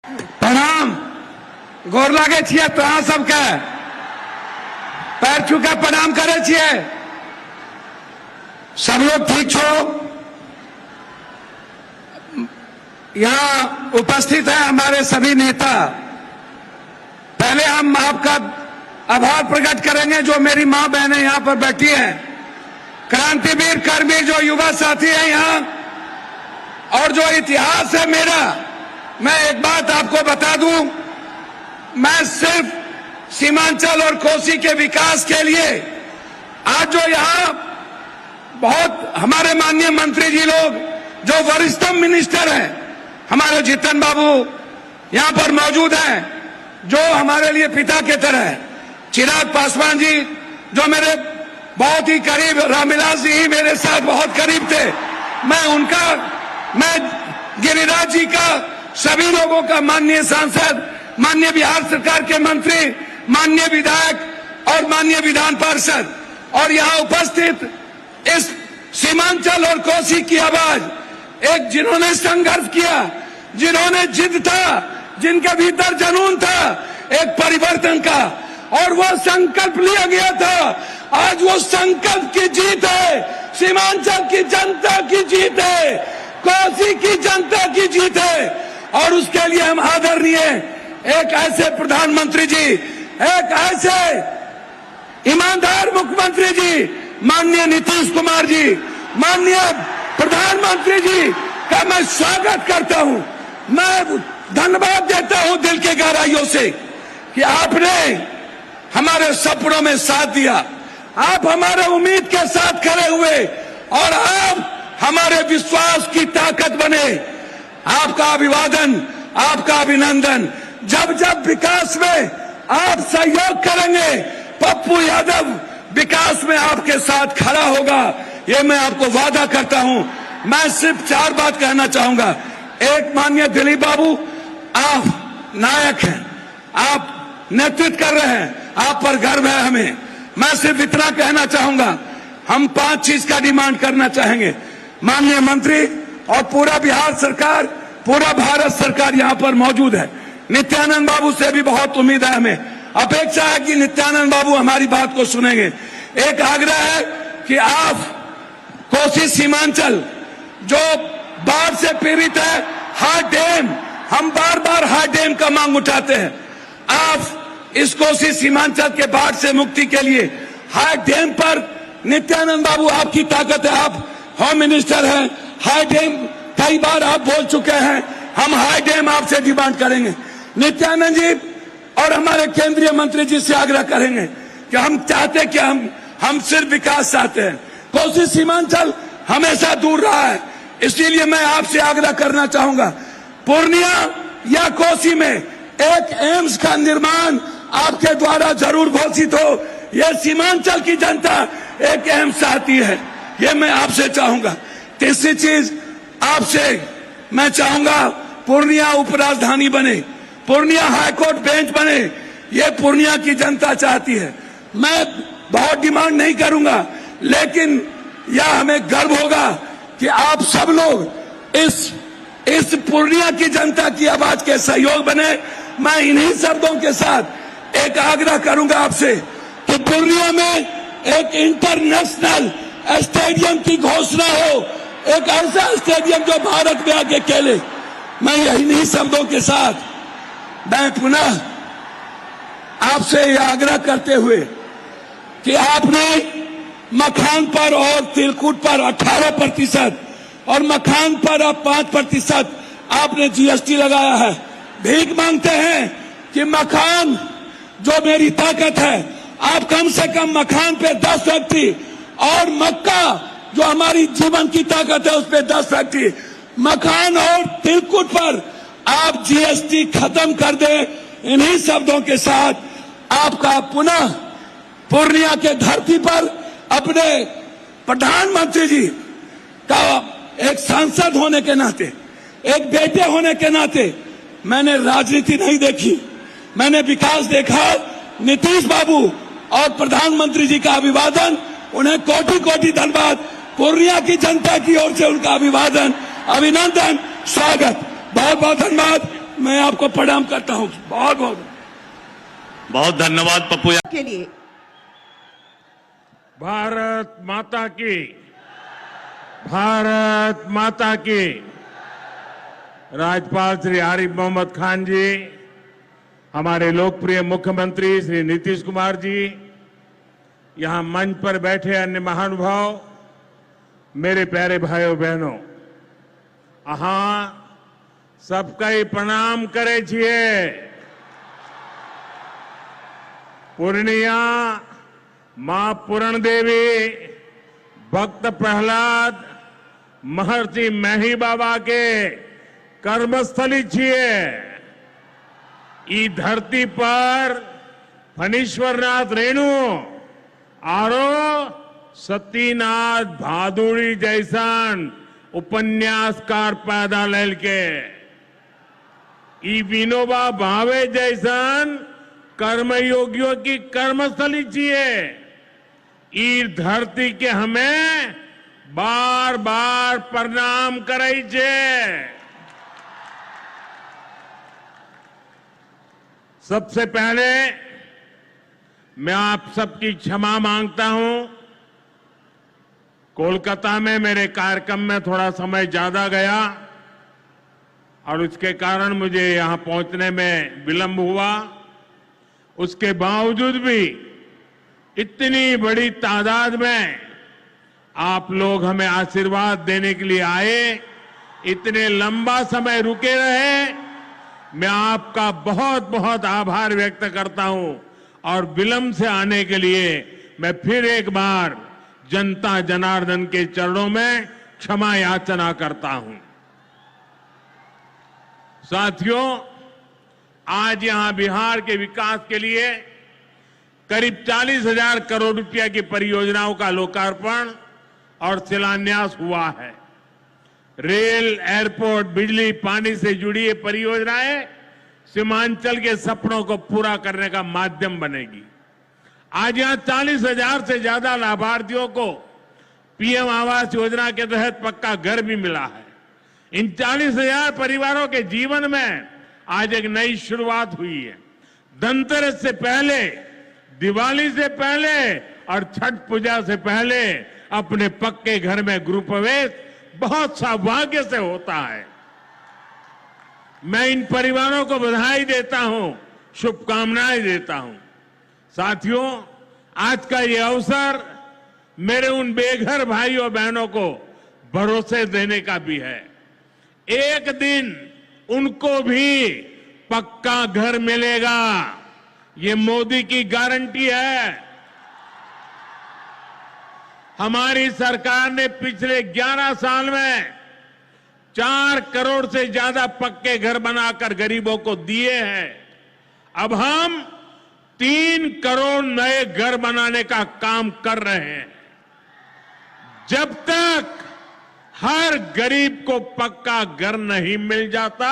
प्रणाम गोर लागे छिए तोरा सबके पैर छूके प्रणाम करे छिए। सब लोग ठीक छो? यहाँ उपस्थित है हमारे सभी नेता। पहले हम आपका आभार प्रकट करेंगे जो मेरी मां बहनें यहाँ पर बैठी हैं, क्रांतिवीर कर्मी जो युवा साथी हैं यहाँ, और जो इतिहास है मेरा। मैं एक बात आपको बता दूं, मैं सिर्फ सीमांचल और कोसी के विकास के लिए आज जो यहाँ बहुत हमारे माननीय मंत्री जी लोग जो वरिष्ठतम मिनिस्टर हैं, हमारे जीतन बाबू यहाँ पर मौजूद हैं जो हमारे लिए पिता के तरह है, चिराग पासवान जी जो मेरे बहुत ही करीब, रामविलास जी ही मेरे साथ बहुत करीब थे, मैं गिरिराज जी का, सभी लोगों का, माननीय सांसद, माननीय बिहार सरकार के मंत्री, माननीय विधायक और माननीय विधान पार्षद, और यहाँ उपस्थित इस सीमांचल और कोसी की आवाज, एक जिन्होंने संघर्ष किया, जिन्होंने जिद था, जिनके भीतर जुनून था एक परिवर्तन का, और वो संकल्प लिया गया था। आज वो संकल्प की जीत है, सीमांचल की जनता की जीत है, कोसी की जनता की जीत है, और उसके लिए हम आदरणीय एक ऐसे प्रधानमंत्री जी, एक ऐसे ईमानदार मुख्यमंत्री जी, माननीय नीतीश कुमार जी, माननीय प्रधानमंत्री जी का मैं स्वागत करता हूं। मैं धन्यवाद देता हूं दिल के गहराइयों से कि आपने हमारे सपनों में साथ दिया, आप हमारे उम्मीद के साथ खड़े हुए, और आप हमारे विश्वास की ताकत बने। आपका अभिवादन, आपका अभिनंदन। जब जब विकास में आप सहयोग करेंगे, पप्पू यादव विकास में आपके साथ खड़ा होगा, ये मैं आपको वादा करता हूं। मैं सिर्फ 4 बात कहना चाहूंगा। एक, माननीय दिलीप बाबू, आप नायक हैं, आप नेतृत्व कर रहे हैं, आप पर गर्व है हमें। मैं सिर्फ इतना कहना चाहूंगा, हम 5 चीज का डिमांड करना चाहेंगे। माननीय मंत्री और पूरा बिहार सरकार, पूरा भारत सरकार यहाँ पर मौजूद है। नित्यानंद बाबू से भी बहुत उम्मीद है, हमें अपेक्षा है कि नित्यानंद बाबू हमारी बात को सुनेंगे। एक आग्रह है कि आप कोसी सीमांचल जो बाढ़ से पीड़ित है, हार्ड डैम, हम बार बार हार्ड डैम का मांग उठाते हैं। आप इस कोसी सीमांचल के बाढ़ से मुक्ति के लिए हार्ड डैम पर, नित्यानंद बाबू आपकी ताकत है, आप होम मिनिस्टर हैं, हाई डैम कई बार आप बोल चुके हैं, हम हाई डैम आपसे डिमांड करेंगे। नित्यानंद जी और हमारे केंद्रीय मंत्री जी से आग्रह करेंगे कि हम चाहते कि हम सिर्फ विकास चाहते हैं। कोसी सीमांचल हमेशा दूर रहा है, इसीलिए मैं आपसे आग्रह करना चाहूंगा, पूर्णिया या कोसी में एक एम्स का निर्माण आपके द्वारा जरूर घोषित हो। यह सीमांचल की जनता एक एम्स चाहती है, ये मैं आपसे चाहूंगा। तीसरी चीज आपसे मैं चाहूंगा, पूर्णिया उपराजधानी बने, पूर्णिया हाईकोर्ट बेंच बने, ये पूर्णिया की जनता चाहती है। मैं बहुत डिमांड नहीं करूंगा, लेकिन यह हमें गर्व होगा कि आप सब लोग इस पूर्णिया की जनता की आवाज के सहयोग बने। मैं इन्हीं शब्दों के साथ एक आग्रह करूंगा आपसे कि पूर्णिया में एक इंटरनेशनल स्टेडियम की घोषणा हो, एक ऐसा स्टेडियम जो भारत में आके खेले। मैं इन्हीं शब्दों के साथ मैं पुनः आपसे यह आग्रह करते हुए कि आपने मखान पर और तिलकुट पर 18% और मखान पर अब 5% आपने जीएसटी लगाया है। भीख मांगते हैं कि मखान जो मेरी ताकत है, आप कम से कम मखान पे 10 फैक्ट्री, और मक्का जो हमारी जीवन की ताकत है उस पे 10 फैक्ट्री, मखान और तिलकुट पर आप जीएसटी खत्म कर दें। इन्हीं शब्दों के साथ आपका पुनः पूर्णिया के धरती पर अपने प्रधानमंत्री जी का एक सांसद होने के नाते, एक बेटे होने के नाते, मैंने राजनीति नहीं देखी, मैंने विकास देखा। नीतीश बाबू और प्रधानमंत्री जी का अभिवादन, उन्हें कोटि कोटि धन्यवाद। पूर्णिया की जनता की ओर से उनका अभिवादन, अभिनंदन, स्वागत। बहुत बहुत धन्यवाद। मैं आपको प्रणाम करता हूं। बहुत बहुत बहुत धन्यवाद पप्पू यादव के लिए। भारत माता की, भारत माता की। राज्यपाल श्री आरिफ मोहम्मद खान जी, हमारे लोकप्रिय मुख्यमंत्री श्री नीतीश कुमार जी, यहां मंच पर बैठे अन्य महानुभाव, मेरे प्यारे भाइयों बहनों, अहां सबका ही प्रणाम करे छिए। पूर्णिया मां पूरण देवी, भक्त प्रहलाद, महर्षि मेही बाबा के कर्मस्थली छिए। ई धरती पर फणीश्वरनाथ रेणु आरो सतीनाथ भादुड़ी जैसन उपन्यासकार पैदा लेल के, ई विनोबा भावे जैसन कर्मयोगियों की कर्मस्थली छिए। ई धरती के हमें बार बार प्रणाम करे छे। सबसे पहले मैं आप सबकी क्षमा मांगता हूं। कोलकाता में मेरे कार्यक्रम में थोड़ा समय ज्यादा गया और उसके कारण मुझे यहां पहुंचने में विलंब हुआ। उसके बावजूद भी इतनी बड़ी तादाद में आप लोग हमें आशीर्वाद देने के लिए आए, इतने लंबा समय रुके रहे, मैं आपका बहुत बहुत आभार व्यक्त करता हूं। और विलंब से आने के लिए मैं फिर एक बार जनता जनार्दन के चरणों में क्षमा याचना करता हूं। साथियों, आज यहां बिहार के विकास के लिए करीब 40,000 करोड़ रुपया की परियोजनाओं का लोकार्पण और शिलान्यास हुआ है। रेल, एयरपोर्ट, बिजली, पानी से जुड़ी ये परियोजनाएं सीमांचल के सपनों को पूरा करने का माध्यम बनेगी। आज यहां 40,000 से ज्यादा लाभार्थियों को पीएम आवास योजना के तहत पक्का घर भी मिला है। इन 40,000 परिवारों के जीवन में आज एक नई शुरुआत हुई है। धनतेरस से पहले, दिवाली से पहले और छठ पूजा से पहले अपने पक्के घर में गृह प्रवेश बहुत सौभाग्य से होता है। मैं इन परिवारों को बधाई देता हूं, शुभकामनाएं देता हूं। साथियों, आज का ये अवसर मेरे उन बेघर भाइयों बहनों को भरोसे देने का भी है। एक दिन उनको भी पक्का घर मिलेगा, ये मोदी की गारंटी है। हमारी सरकार ने पिछले 11 साल में 4 करोड़ से ज्यादा पक्के घर बनाकर गरीबों को दिए हैं। अब हम 3 करोड़ नए घर बनाने का काम कर रहे हैं। जब तक हर गरीब को पक्का घर नहीं मिल जाता,